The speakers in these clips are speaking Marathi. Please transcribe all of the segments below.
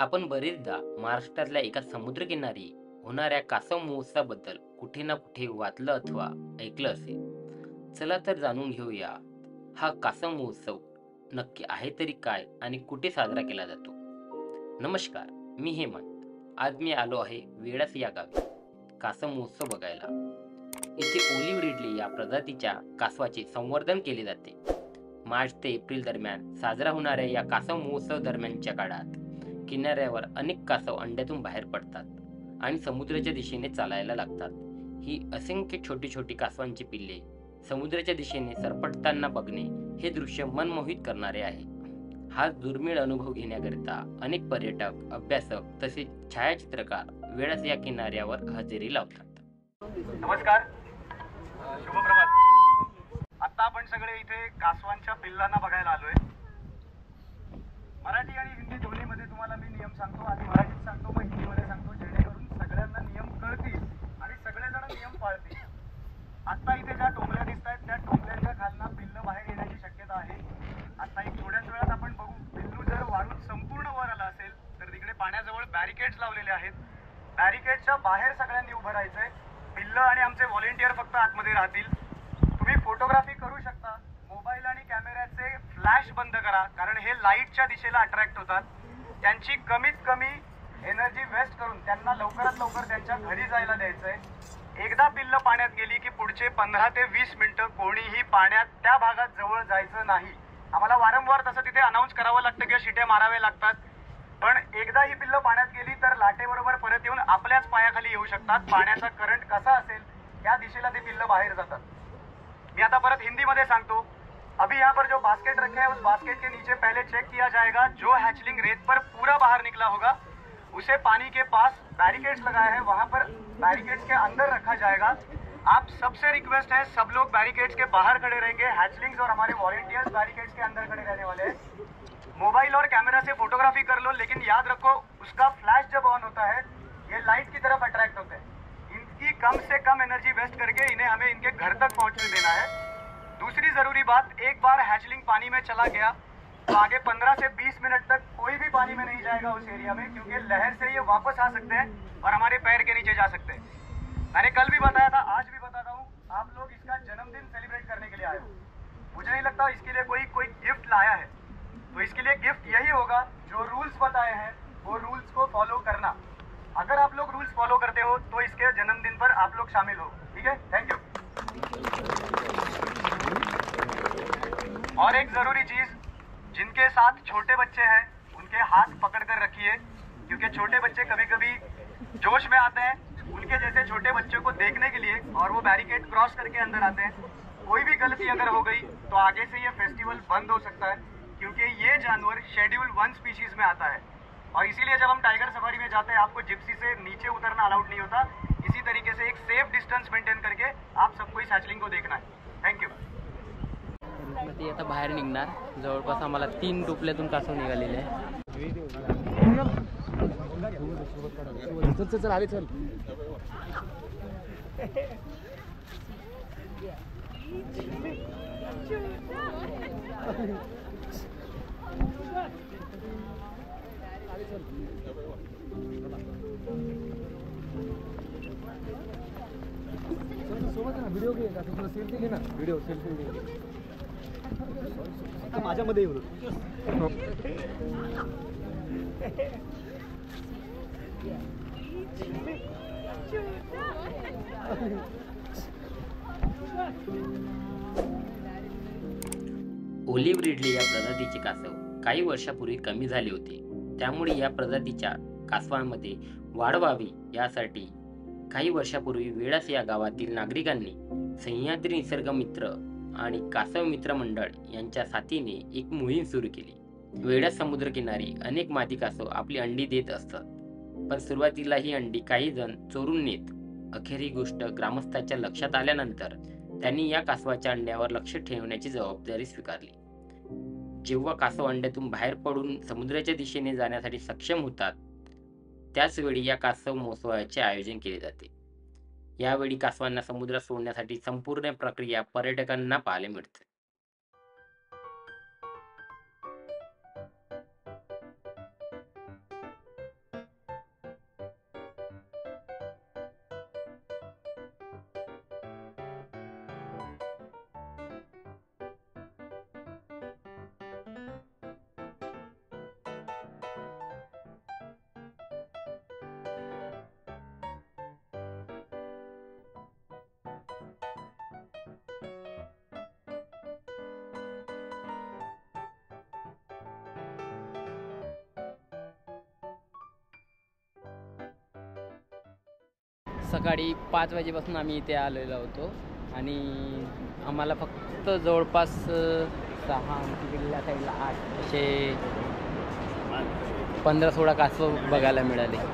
आपण बरेचदा महाराष्ट्रातल्या एका समुद्रकिनारी होणाऱ्या कासव महोत्सवाबद्दल कुठे ना कुठे वाचलं अथवा ऐकलं असेल. चला तर जाणून घेऊया, हा कासव महोत्सव नक्की आहे तरी काय आणि कुठे साजरा केला जातो. नमस्कार, मी हेमंत. आज मी आलो आहे वेळास या गावी कासव महोत्सव बघायला. इथे ओलिव्ह रिडले या प्रजातीच्या कासवाचे संवर्धन केले जाते. मार्च ते एप्रिल दरम्यान साजरा होणाऱ्या या कासव महोत्सव दरम्यानच्या काळात किनाऱ्यावर अनेक कासव अंड्यातून बाहेर पडतात आणि समुद्राच्या दिशेने चालायला लागतात. ही असंख्य छोटी छोटी कासवांची पिल्ले समुद्राच्या दिशेने सरपटताना बघणे हे दृश्य मनमोहित करणारे आहे. हा दुर्मिळ अनुभव घेण्याकरिता अनेक पर्यटक, अभ्यासक तसेच छायाचित्रकार वेळाच या किनाऱ्यावर हजेरी लावतात. नमस्कार, शुभप्रभात. आता आपण सगळे इथे कासवांच्या पिल्लांना बघायला आलोय. मराठी आणि हिंदी दोन्हीमध्ये तुम्हाला मी नियम सांगतो. आधी मराठीत सांगतो, मग हिंदीमध्ये सांगतो, जेणेकरून सगळ्यांना नियम कळतील आणि सगळेजण नियम पाळतील. आता इथे ज्या टोपल्या दिसत आहेत त्या टोपल्यांच्या खालना पिल्लं बाहेर येण्याची शक्यता आहे. आता एक थोड्याच वेळात आपण बघू. पिल्लू जर वाढून संपूर्ण वर आला असेल तर तिकडे पाण्याजवळ बॅरिकेड्स लावलेले आहेत. बॅरिकेडच्या बाहेर सगळ्यांनी उभं राहायचंय. पिल्लं आणि आमचे व्हॉलेंटियर फक्त आतमध्ये राहतील. तुम्ही फोटोग्राफी करू शकता. मोबाईल आणि कॅमेऱ्याचे फ्लॅश बंद करा, कारण हे लाईटच्या दिशेला अट्रॅक्ट होतात. त्यांची कमीत कमी एनर्जी वेस्ट करून त्यांना लवकरात लवकर त्यांच्या घरी जायला द्यायचंय. एकदा पिल्लं पाण्यात गेली की पुढचे 15 ते 20 मिनिटं कोणीही पाण्यात त्या भागात जवळ जायचं नाही. आम्हाला वारंवार तसं तिथे अनाऊन्स करावं लागतं किंवा शिट्या माराव्या लागतात. पण एकदा ही पिल्लं पाण्यात गेली तर लाटेबरोबर परत येऊन आपल्याच पायाखाली येऊ शकतात. पाण्याचा करंट कसा असेल त्या दिशेला ते पिल्लं बाहेर जातात. मैं आता परत हिंदी में सांगतो. अभी यहाँ पर जो बास्केट रखे हैं उस बास्केट के नीचे पहले चेक किया जाएगा. जो हैचलिंग रेत पर पूरा बाहर निकला होगा उसे पानी के पास बैरिकेड्स लगाए हैं, वहां पर बैरिकेड्स के अंदर रखा जाएगा. आप सबसे रिक्वेस्ट है, सब लोग बैरिकेड्स के बाहर खड़े रहेंगे. हैचलिंग्स और हमारे वॉलंटियर्स बैरिकेड्स के अंदर खड़े रहने वाले हैं. मोबाइल और कैमरा से फोटोग्राफी कर लो, लेकिन याद रखो उसका फ्लैश जब ऑन होता है ये लाइट की तरफ अट्रैक्ट होते हैं. इनकी कम से कम एनर्जी वेस्ट करके इन्हें हमें इनके घर तक पहुंचने देना है. दूसरी जरूरी बात, एक बार हैचलिंग पानी में चला गया तो आगे 15 से 20 मिनट तक कोई भी पानी में नहीं जाएगा उस एरिया में, क्योंकि लहर से ये वापस आ सकते हैं और हमारे पैर के नीचे जा सकते हैं. मैंने कल भी बताया था, आज भी बताता हूँ, आप लोग इसका जन्मदिन सेलिब्रेट करने के लिए आए हो. मुझे नहीं लगता इसके लिए कोई गिफ्ट लाया है. तो इसके लिए गिफ्ट यही होगा, जो रूल्स बताए हैं वो रूल्स को फॉलो करना. अगर आप लोग रूल्स फॉलो करते हो तो इसके जन्मदिन पर आप लोग शामिल हो. ठीक है, थैंक यू. और एक जरूरी चीज, जिनके साथ छोटे बच्चे हैं उनके हाथ पकड़ कर रखिए, क्योंकि छोटे बच्चे कभी कभी जोश में आते हैं. उनके जैसे छोटे बच्चों को देखने के लिए और वो बैरिकेड क्रॉस करके अंदर आते हैं. कोई भी गलती अगर हो गई तो आगे से ये फेस्टिवल बंद हो सकता है, क्योंकि ये जानवर शेड्यूल 1 स्पीशीज में आता है. और इसीलिए जब हम टाइगर सफारी में जाते हैं आपको जिप्सी से नीचे उतरना अलाउड नहीं होता. इसी तरीके से एक सेफ डिस्टेंस मेंटेन करके आप सबको इस हैचलिंग को देखना है. Thank you. ती आता बाहेर निघणार. जवळपास आम्हाला 3 टोपल्यातून कासव निघालेले आहे. चल आले चल. सोबत ना व्हिडिओ घे, तुला सेल्फी घे ना. व्हिडिओ सेल्फी घे. माझ्यामध्ये येऊ. ओलिव्ह रिडले या प्रजातीचे कासव काही वर्षापूर्वी कमी झाले होते. त्यामुळे या प्रजातीच्या कासवांमध्ये वाढ व्हावी यासाठी काही वर्षापूर्वी वेळास या गावातील नागरिकांनी सह्याद्री निसर्ग मित्र आणि कासव मित्र मंडळ यांच्या साथीने एक मोहीम सुरू केली. वेळास समुद्रकिनारी अनेक मादी कासव आपली अंडी देत असतात, पण सुरुवातीला ही अंडी काही जण चोरून नेत. अखेर ही गोष्ट ग्रामस्थांच्या लक्षात आल्यानंतर त्यांनी या कासवाच्या अंड्यावर लक्ष ठेवण्याची जबाबदारी स्वीकारली. जेव्हा कासव अंड्यातून बाहेर पडून समुद्राच्या दिशेने जाण्यासाठी सक्षम होतात त्याच वेळी या कासव महोत्सवाचे आयोजन केले जाते. यावेळी कासवांना समुद्रात सोडण्यासाठी संपूर्ण प्रक्रिया पर्यटकांना पाहायला मिळते. सकाळी 5 वाजेपासून आम्ही इथे आलेलो होतो आणि आम्हाला फक्त जवळपास 6 तिकडल्या साईडला 8 असे 15-16 कासव बघायला मिळाले.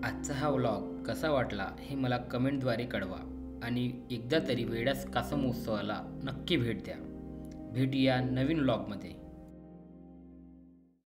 आजचा हा व्लॉग कसा वाटला हे मला कमेंटद्वारे कळवा आणि एकदा तरी वेडास कासव महोत्सवाला नक्की भेट द्या. भेटूया नवीन व्लॉगमध्ये.